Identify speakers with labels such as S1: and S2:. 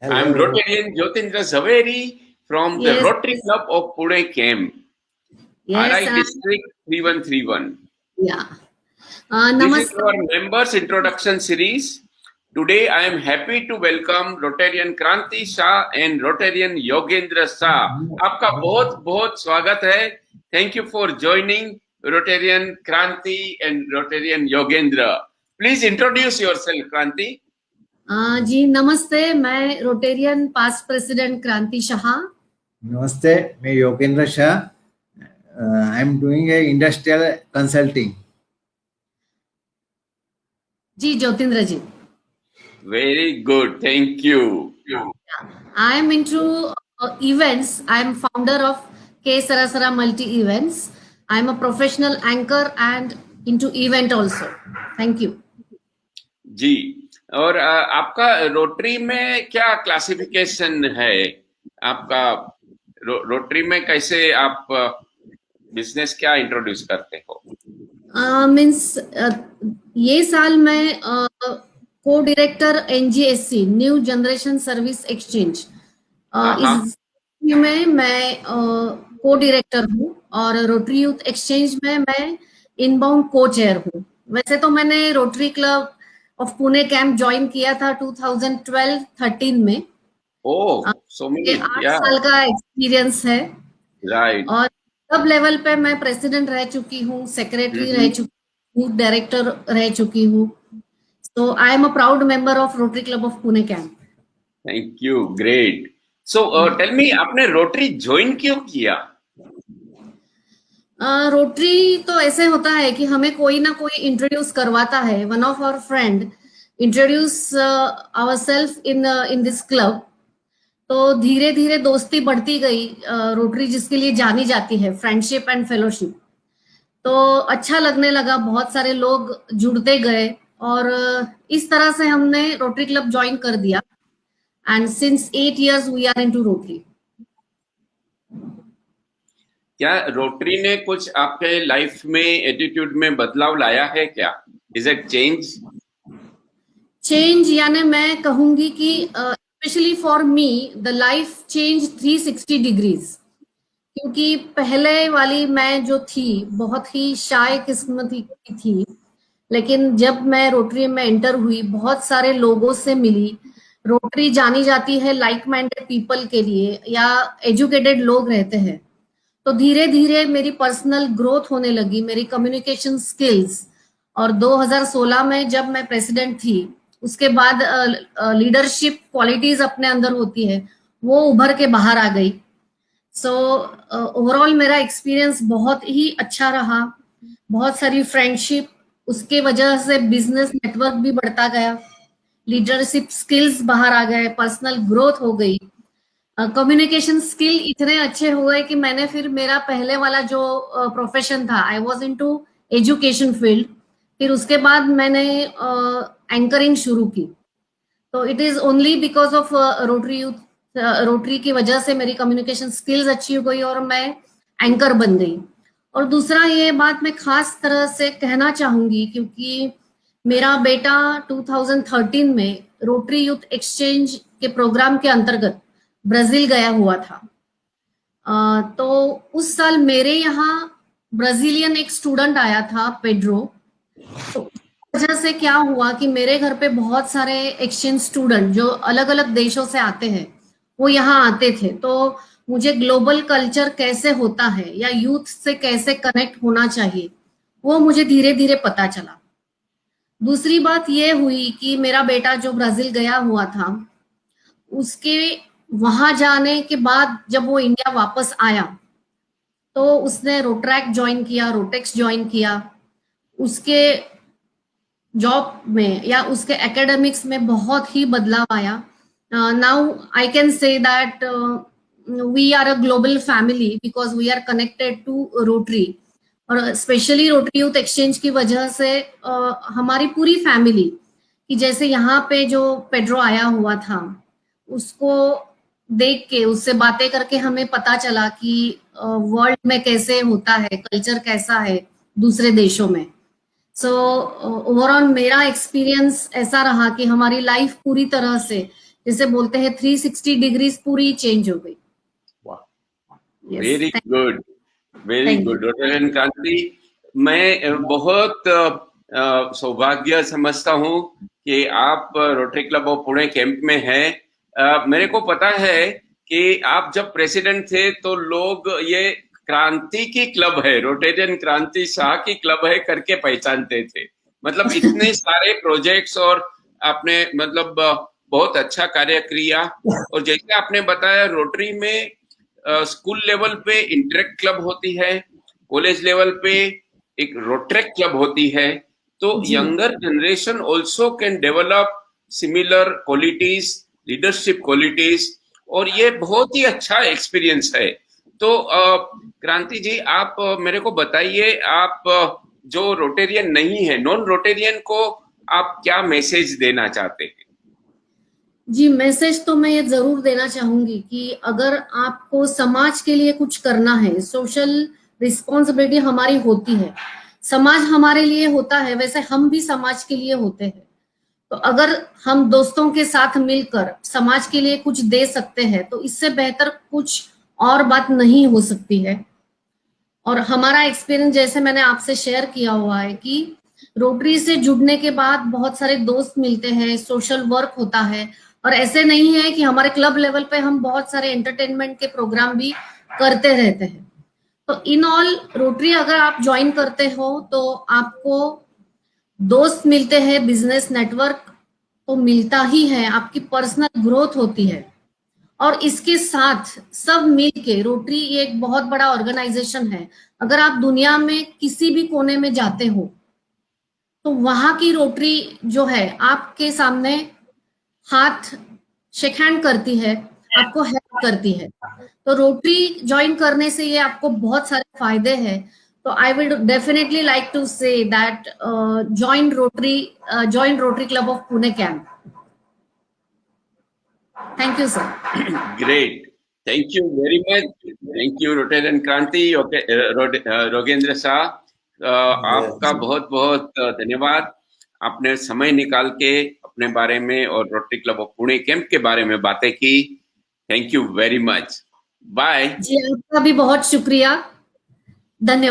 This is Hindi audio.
S1: I am
S2: Hello.
S1: Rotarian Jyotindra Zaveri from the
S3: Yes.
S1: Rotary Club of Pune Camp,
S3: Yes.
S1: RI District 3131.
S3: Yeah.
S1: This is
S3: Namaste.
S1: our members introduction series. Today I am happy to welcome Rotarian Kranti Shah and Rotarian Yogendra Shah. आपका बहुत बहुत स्वागत है. Thank you for joining Rotarian Kranti and Rotarian Yogendra. Please introduce yourself, Kranti.
S3: जी नमस्ते, मैं रोटेरियन पास्ट प्रेसिडेंट क्रांति शाह.
S2: Namaste. मैं Yogendra Shah. I am doing a industrial consulting.
S3: Ji Jyotindra ji.
S1: Very good. Thank you.
S3: I am into events. I am founder of K Sarasara Multi Events. I am a professional anchor and into event also. Thank you.
S1: जी. और आपका रोटरी में क्या क्लासिफिकेशन है? आपका रोटरी में कैसे आप बिजनेस क्या इंट्रोड्यूस करते हो?
S3: मीन्स ये साल मैं को director NGSC new generation service exchange इस में मैं को डायरेक्टर हूँ और रोटरी यूथ एक्सचेंज में मैं इनबाउंड को चेयर हूँ. वैसे तो मैंने rotary club of Pune camp join किया था 2012-13 में.
S1: ओह, सो मेनी.
S3: 8 साल का एक्सपीरियंस है.
S1: राइट.
S3: और सब लेवल पे मैं प्रेसिडेंट रह चुकी हूँ, सेक्रेटरी रह चुकी हूँ, डायरेक्टर रह चुकी हूँ. So I am a proud member of Rotary club of Pune camp.
S1: Thank you. Great. So tell me, आपने रोटरी ज्वाइन क्यों किया?
S3: रोटरी तो ऐसे होता है कि हमें कोई ना कोई इंट्रोड्यूस करवाता है. One of our friend introduce ourself in this club. तो धीरे धीरे दोस्ती बढ़ती गई. रोटरी जिसके लिए जानी जाती है, फ्रेंडशिप एंड फेलोशिप. तो अच्छा लगने लगा, बहुत सारे लोग जुड़ते गए और इस तरह से हमने रोटरी क्लब ज्वाइन कर दिया. And since 8 years we are into Rotary.
S1: क्या रोटरी ने कुछ आपके लाइफ में एटीट्यूड में बदलाव लाया है क्या? इज इट चेंज
S3: यानी मैं कहूंगी कि specially for me the life change 360 degrees. क्योंकि पहले वाली मैं जो थी बहुत ही शाय किस्म की थी, लेकिन जब मैं रोटरी में एंटर हुई बहुत सारे लोगों से मिली. रोटरी जानी जाती है लाइक माइंडेड पीपल के लिए या एजुकेटेड लोग रहते हैं. तो धीरे धीरे मेरी पर्सनल ग्रोथ होने लगी, मेरी कम्युनिकेशन स्किल्स. और 2016 में जब मैं प्रेसिडेंट थी उसके बाद लीडरशिप क्वालिटीज अपने अंदर होती है वो उभर के बाहर आ गई. सो ओवरऑल मेरा एक्सपीरियंस बहुत ही अच्छा रहा. बहुत सारी फ्रेंडशिप, उसके वजह से बिजनेस नेटवर्क भी बढ़ता गया, लीडरशिप स्किल्स बाहर आ गए, पर्सनल ग्रोथ हो गई, कम्युनिकेशन स्किल इतने अच्छे हुए कि मैंने फिर मेरा पहले वाला जो प्रोफेशन था, I was into education field. फिर उसके बाद मैंने एंकरिंग शुरू की. तो it is only because of rotary की वजह से मेरी कम्युनिकेशन स्किल्स अच्छी हो गई और मैं एंकर बन गई. और दूसरा ये बात मैं खास तरह से कहना चाहूंगी क्योंकि मेरा बेटा 2013 में रोटरी यूथ एक्सचेंज के प्रोग्राम के अंतर्गत ब्राजील गया हुआ था. तो उस साल मेरे यहाँ ब्राजीलियन एक स्टूडेंट आया था, पेड्रो. तो वजह से क्या हुआ कि मेरे घर पे बहुत सारे एक्सचेंज स्टूडेंट जो अलग अलग देशों से आते हैं वो यहाँ आते थे. तो मुझे ग्लोबल कल्चर कैसे होता है या यूथ से कैसे कनेक्ट होना चाहिए वो मुझे धीरे धीरे पता चला. दूसरी बात ये हुई कि मेरा बेटा जो ब्राजील गया हुआ था उसके वहां जाने के बाद जब वो इंडिया वापस आया तो उसने रोट्रैक ज्वाइन किया, रोटेक्स ज्वाइन किया. उसके जॉब में या उसके एकेडमिक्स में बहुत ही बदलाव आया. Now I can say that we are a global family because we are connected to Rotary. और स्पेशली रोटरी यूथ एक्सचेंज की वजह से हमारी पूरी फैमिली कि जैसे यहाँ पे जो पेड्रो आया हुआ था उसको देख के, उससे बातें करके हमें पता चला कि वर्ल्ड में कैसे होता है, कल्चर कैसा है दूसरे देशों में. सो ओवरऑल मेरा एक्सपीरियंस ऐसा रहा कि हमारी लाइफ पूरी तरह से जिसे बोलते हैं 360 डिग्रीज पूरी चेंज हो गई। Yes,
S1: very good, very
S3: thank
S1: good Rotarian क्रांति। मैं बहुत सौभाग्य समझता हूँ कि आप rotary club of Pune camp में हैं। मेरे को पता है कि आप जब प्रेसिडेंट थे तो लोग ये क्रांति की क्लब है, रोटेरियन क्रांति शाह की क्लब है करके पहचानते थे। मतलब इतने सारे प्रोजेक्ट्स और आपने मतलब बहुत अच्छा कार्य किया। और जैसे आपने बताया रोटरी में स्कूल लेवल पे इंटरेक्ट क्लब होती है, कॉलेज लेवल पे एक रोटरेक क्लब होती है, तो younger generation also can develop similar qualities, leadership qualities, और ये बहुत ही अच्छा एक्सपीरियंस है। तो क्रांति जी, आप मेरे को बताइए, आप जो रोटेरियन नहीं है, नॉन रोटेरियन को आप क्या मैसेज देना चाहते हैं?
S3: जी, मैसेज तो मैं ये जरूर देना चाहूंगी कि अगर आपको समाज के लिए कुछ करना है, सोशल रिस्पॉन्सिबिलिटी हमारी होती है, समाज हमारे लिए होता है, वैसे हम भी समाज के लिए होते हैं। तो अगर हम दोस्तों के साथ मिलकर समाज के लिए कुछ दे सकते हैं तो इससे बेहतर कुछ और बात नहीं हो सकती है। और हमारा एक्सपीरियंस जैसे मैंने आपसे शेयर किया हुआ है कि रोटरी से जुड़ने के बाद बहुत सारे दोस्त मिलते हैं, सोशल वर्क होता है, और ऐसे नहीं है कि हमारे क्लब लेवल पे हम बहुत सारे एंटरटेनमेंट के प्रोग्राम भी करते रहते हैं। तो इन ऑल रोटरी अगर आप ज्वाइन करते हो तो आपको दोस्त मिलते हैं, बिजनेस नेटवर्क तो मिलता ही है, आपकी पर्सनल ग्रोथ होती है, और इसके साथ सब मिलके रोटरी एक बहुत बड़ा ऑर्गेनाइजेशन है। अगर आप दुनिया में किसी भी कोने में जाते हो तो वहां की रोटरी जो है आपके सामने हाथ शेक हैंड करती है, आपको हेल्प करती है। तो रोटरी ज्वाइन करने से ये आपको बहुत सारे फायदे हैं। तो I will definitely like to say that join Rotary club of Pune camp. Thank you, sir.
S1: Great. Thank you very much. Thank you, Rotarian क्रांति योगेंद्र शाह। आपका बहुत बहुत धन्यवाद। आपने समय निकाल के अपने बारे में और Rotary club of Pune camp के बारे में बातें की। Thank you very much. Bye.
S3: जी, आपका भी बहुत शुक्रिया, धन्यवाद।